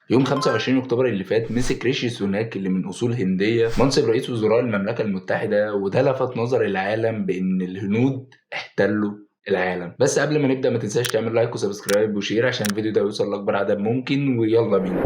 يوم 25 اكتوبر اللي فات مسك ريشي سوناك اللي من اصول هنديه منصب رئيس وزراء المملكه المتحده، وده لفت نظر العالم بان الهنود احتلوا العالم. بس قبل ما نبدا ما تنساش تعمل لايك وسبسكرايب وشير عشان الفيديو ده يوصل لاكبر عدد ممكن، ويلا بينا.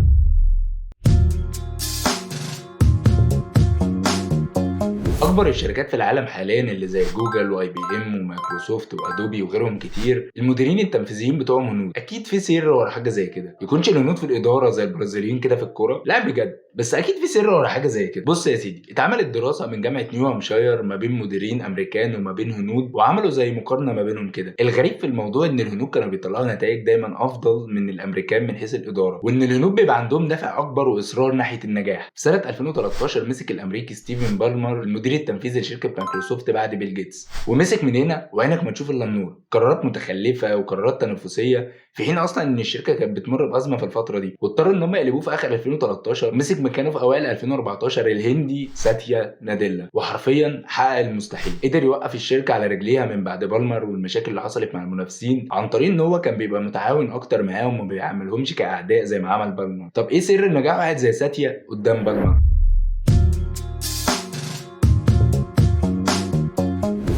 اكبر الشركات في العالم حاليا اللي زي جوجل واي بي ام ومايكروسوفت وادوبي وغيرهم كتير، المديرين التنفيذيين بتوعهم هنود. اكيد في سر ورا حاجه زي كده، يكونش الهنود في الاداره زي البرازيليين كده في الكوره، لا بجد، بس اكيد في سر ورا حاجه زي كده. بص يا سيدي، اتعملت دراسه من جامعه نيو هامشاير ما بين مديرين امريكان وما بين هنود، وعملوا زي مقارنه ما بينهم كده. الغريب في الموضوع ان الهنود كانوا بيطلعوا نتائج دايما افضل من الامريكان من حيث الاداره، وان الهنود بيبقى عندهم دافع اكبر واصرار ناحيه النجاح. في سنه 2013 مسك الامريكي ستيفن بالمر المدير التنفيذي لشركه مايكروسوفت بعد بيل جيتس، ومسك من هنا وعينك ما تشوف الا النور. قرارات متخلفه وقرارات تنافسيه، في حين اصلا ان الشركه كانت بتمر بازمه في الفتره دي، واضطروا ان هم يقلبوه في اخر 2013. مسك مكانه في اوائل 2014 الهندي ساتيا ناديلا، وحرفيا حقق المستحيل. قدر يوقف الشركه على رجليها من بعد بالمر والمشاكل اللي حصلت مع المنافسين، عن طريق ان هو كان بيبقى متعاون اكتر معاهم وما بيعاملهمش كاعداء زي ما عمل بالمر. طب ايه سر نجاح واحد زي ساتيا قدام بالمر؟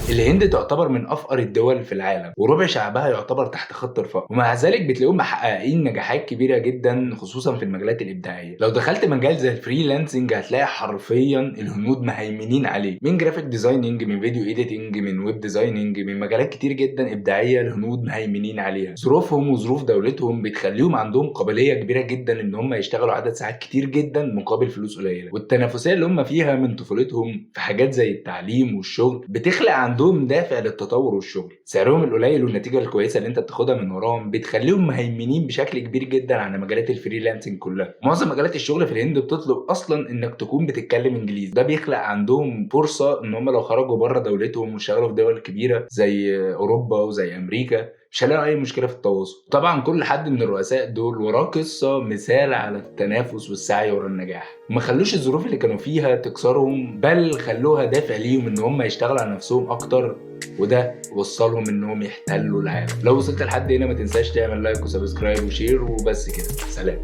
الهند تعتبر من افقر الدول في العالم، وربع شعبها يعتبر تحت خط الفقر، ومع ذلك بتلاقيهم محققين نجاحات كبيره جدا خصوصا في المجالات الابداعيه. لو دخلت مجال زي الفريلانسنج هتلاقي حرفيا الهنود مهيمنين عليه، من جرافيك ديزايننج، من فيديو ايديتنج، من ويب ديزايننج، من مجالات كتير جدا ابداعيه الهنود مهيمنين عليها. ظروفهم وظروف دولتهم بتخليهم عندهم قابليه كبيره جدا ان هم يشتغلوا عدد ساعات كتير جدا مقابل فلوس قليله، والتنافسيه اللي هم فيها من طفولتهم في حاجات زي التعليم والشغل بتخلق عندهم دافع للتطور والشغل. سعرهم القليل والنتيجه الكويسه اللي انت بتاخدها من وراهم بتخليهم مهيمنين بشكل كبير جدا على مجالات الفريلانسنج كلها. معظم مجالات الشغل في الهند بتطلب اصلا انك تكون بتتكلم انجليزي، ده بيخلق عندهم فرصه ان هم لو خرجوا بره دولتهم واشتغلوا في دول كبيره زي اوروبا وزي امريكا مش هلاقي اي مشكله في التواصل. طبعا كل حد من الرؤساء دول وراه قصه مثال على التنافس والسعي ورا النجاح، وما خلوش الظروف اللي كانوا فيها تكسرهم، بل خلوها دافع ليهم ان هم يشتغلوا على نفسهم اكتر، وده وصلهم انهم يحتلوا العالم. لو وصلت لحد هنا ما تنساش تعمل لايك وسبسكرايب وشير، وبس كده، سلام.